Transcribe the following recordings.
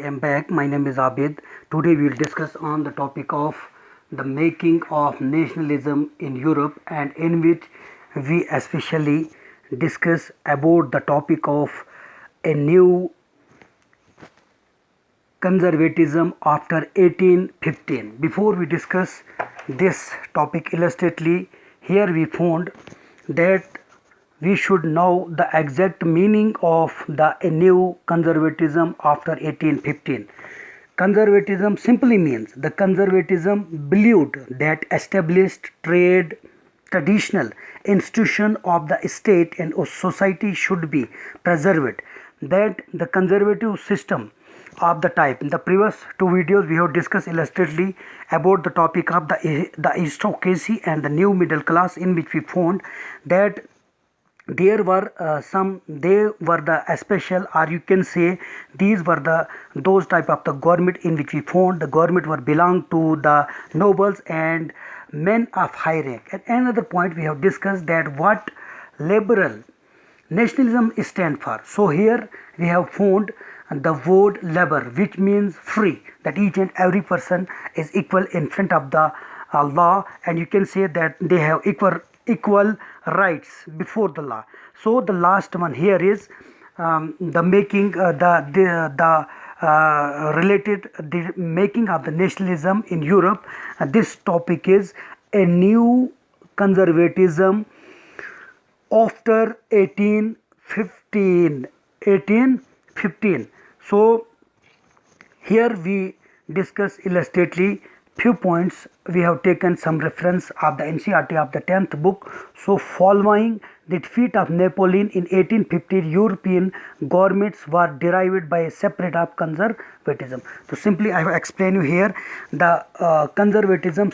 am back. My name is Abid. Today we will discuss on the topic of the making of nationalism in Europe, and in which we especially discuss about the topic of a new conservatism after 1815. Before we discuss this topic illustrately, here we found that we should know the exact meaning of the new conservatism after 1815. Conservatism simply means the conservatism believed that established trade traditional institution of the state and society should be preserved, that the conservative system of the type. In the previous two videos we have discussed illustratively about the topic of the aristocracy and the new middle class, in which we found that there were they were the special, or you can say these were the those type of the government in which we found the government were belong to the nobles and men of high rank. At another point we have discussed that what liberal nationalism stand for. So here we have found the word labor, which means free, that each and every person is equal in front of the law, and you can say that they have equal rights before the law. So the last one here is the making the related the making of the nationalism in Europe. This topic is a new conservatism after 1815. So here we discuss illustratively few points. We have taken some reference of the NCERT of the 10th book. So following the defeat of Napoleon in 1850, European governments were derived by a separate of conservatism. So simply I have explained you here the conservatism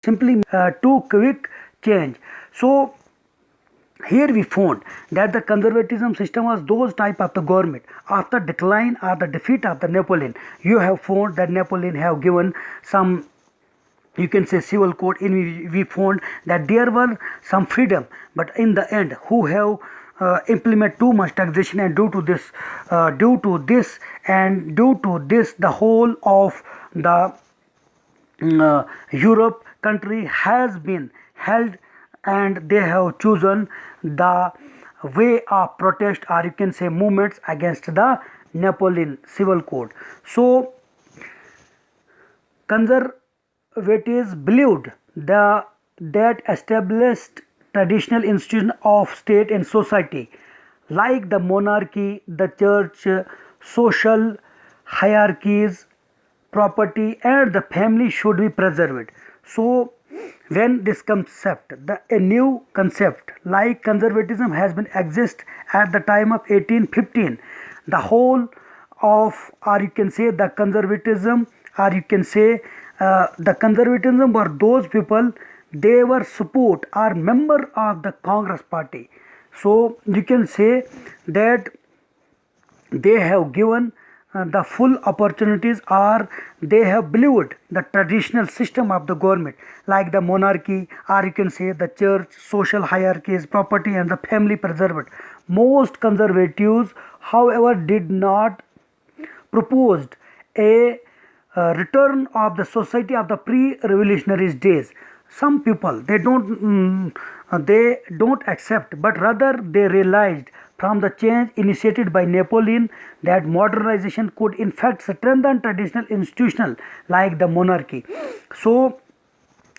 simply too quick change. So here we found that the conservatism system was those type of the government after decline or the defeat of the Napoleon. You have found that Napoleon have given some, you can say, civil code, in we found that there were some freedom, but in the end who have implement too much taxation, and due to this the whole of the Europe country has been held, and they have chosen the way of protest, or you can say movements against the Napoleon civil code. So conservatives believed that established traditional institution of state and society like the monarchy, the church, social hierarchies, property and the family should be preserved. So when this concept, a new concept like conservatism has been exist at the time of 1815, the whole of, or you can say the conservatism, or you can say the conservatism were those people, they were support or member of the Congress party. So you can say that they have given the full opportunities, or they have believed the traditional system of the government like the monarchy, or you can say the church, social hierarchies, property and the family preserved. Most conservatives however did not proposed a return of the society of the pre-revolutionaries days. Some people they don't accept, but rather they realized from the change initiated by Napoleon that modernization could in fact strengthen traditional institutional like the monarchy. So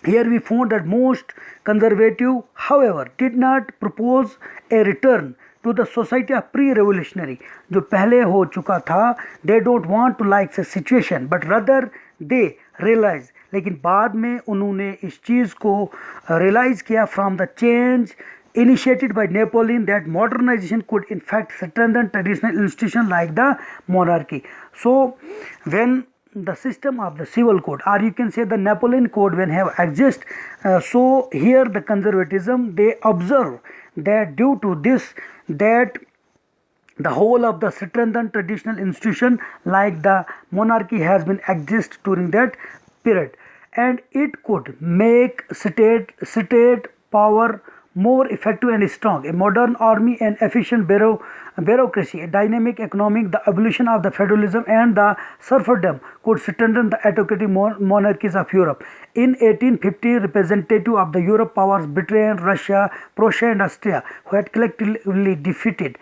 here we found that most conservative however did not propose a return to the society of pre-revolutionary, जो पहले हो चुका था. They don't want to like the situation, but rather they realize, लेकिन बाद में उन्होंने इस चीज़ को realize किया from the change initiated by Napoleon that modernization could in fact strengthen traditional institutions like the monarchy. So when the system of the civil code, or you can say the Napoleon code, when have exist, so here the conservatism they observe that due to this, that the whole of the strengthened traditional institution like the monarchy has been exist during that period. and it could make state power more effective and strong. A modern army and efficient bureaucracy, a dynamic economy, the evolution of the feudalism and the serfdom could strengthen the autocratic monarchies of Europe. In 1850, representative of the Europe powers Britain, Russia, Prussia and Austria, who had collectively defeated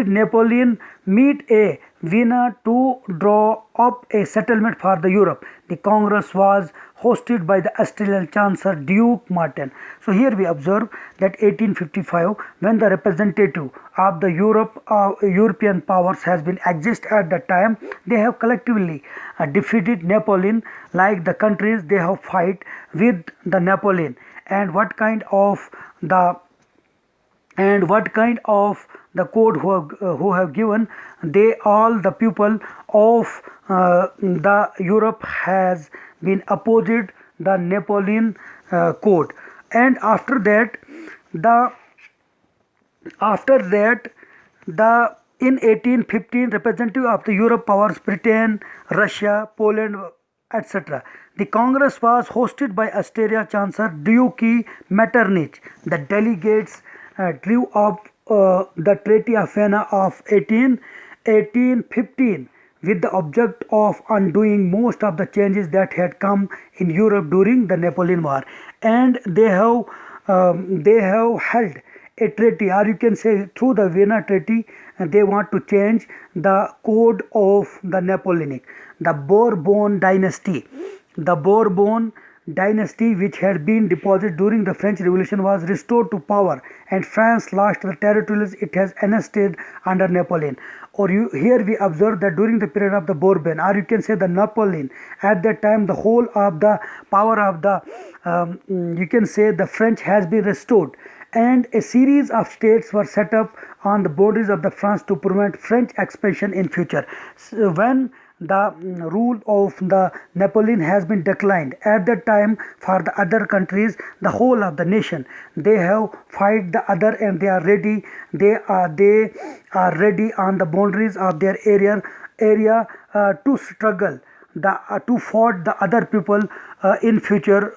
Napoleon, meet a Vienna to draw up a settlement for the Europe. The Congress was hosted by the Austrian Chancellor Duke Martin. So here we observe that 1855, when the representative of the European powers has been exist at that time, they have collectively defeated Napoleon. Like the countries, they have fight with the Napoleon, and what kind of the code who have given, they all the people of the Europe has been opposed the Napoleon code. And after that the in 1815, representative of the Europe powers Britain, Russia, Poland, etc. The Congress was hosted by Austria Chancellor Duke Metternich. The delegates drew up the Treaty of Vienna of 1815 with the object of undoing most of the changes that had come in Europe during the Napoleon War, and they have held a treaty, or you can say through the Vienna Treaty, they want to change the code of the Napoleonic. The Bourbon dynasty, which had been deposed during the French Revolution, was restored to power, and France lost the territories it has annexed under Napoleon. Here we observe that during the period of the Bourbon, or you can say the Napoleon, at that time the whole of the power of the you can say the French has been restored, and a series of states were set up on the borders of the France to prevent French expansion in future. So when the rule of the Napoleon has been declined, at that time for the other countries, the whole of the nation, they have fight the other, and they are ready on the boundaries of their area to struggle to fight the other people in future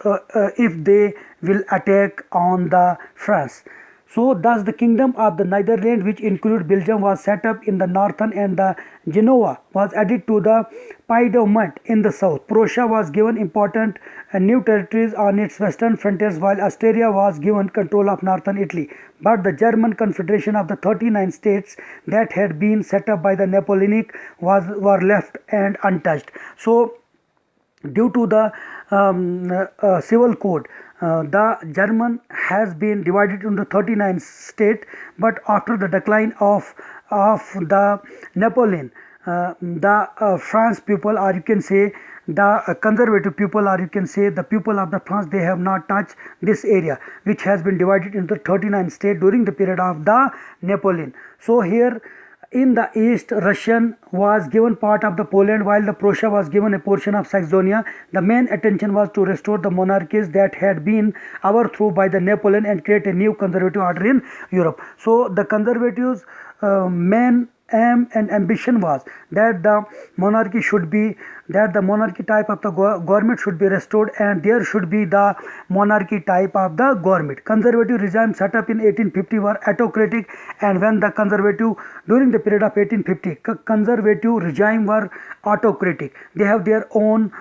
if they will attack on the France. So thus the kingdom of the Netherlands, which included Belgium, was set up in the northern, and the Genoa was added to the Piedmont in the south. Prussia was given important new territories on its western frontiers, while Austria was given control of northern Italy. But the German Confederation of the 39 states that had been set up by the Napoleonic were left and untouched. So due to the civil code, the German has been divided into 39 states, but after the decline of the Napoleon, the France people, or you can say the conservative people, or you can say the people of the France, they have not touched this area, which has been divided into 39 states during the period of the Napoleon. So here in the east, Russian was given part of the Poland, while the Prussia was given a portion of Saxonia. The main attention was to restore the monarchies that had been overthrown by the Napoleon and create a new conservative order in Europe. So the conservatives' main aim and ambition was that the monarchy type of the government should be restored, and there should be the monarchy type of the government. Conservative regime set up in 1850 were autocratic, and when the conservative during the period of 1850, conservative regime were autocratic. They have their own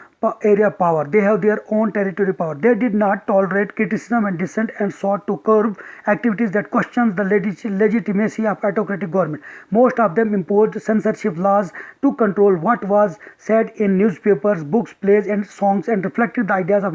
area power, they have their own territory power. They did not tolerate criticism and dissent, and sought to curb activities that questions the legitimacy of autocratic government. Most of them imposed censorship laws to control what was said in newspapers, books, plays and songs, and reflected the ideas of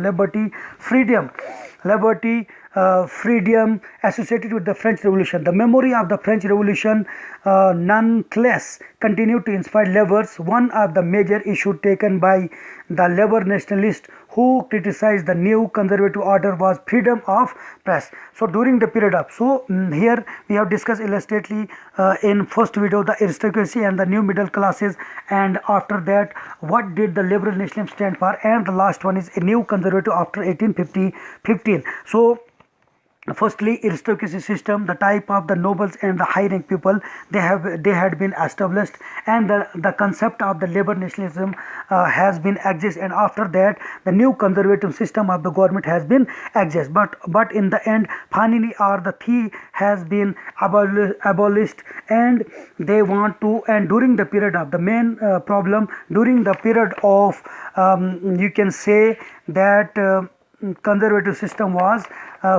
freedom associated with the French Revolution. The memory of the French Revolution nonetheless continued to inspire labourers. One of the major issues taken by the labour nationalists who criticized the new conservative order was freedom of press. So during the period of, here we have discussed illustratively in first video the aristocracy and the new middle classes, and after that what did the liberal nationalism stand for, and the last one is a new conservative after 1815. So firstly, aristocracy system, the type of the nobles and the high rank people, they had been established, and the concept of the labor nationalism has been exist, and after that the new conservative system of the government has been exist. But in the end, Panini or the Thi has been abolished, and they want to, and during the period of the main problem, during the period of you can say that conservative system was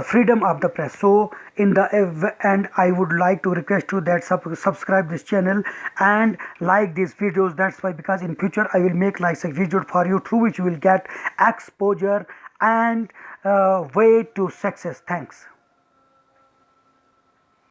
freedom of the press. So in the end, I would like to request you that subscribe this channel and like these videos. That's why, because in future I will make like a video for you through which you will get exposure and way to success. Thanks.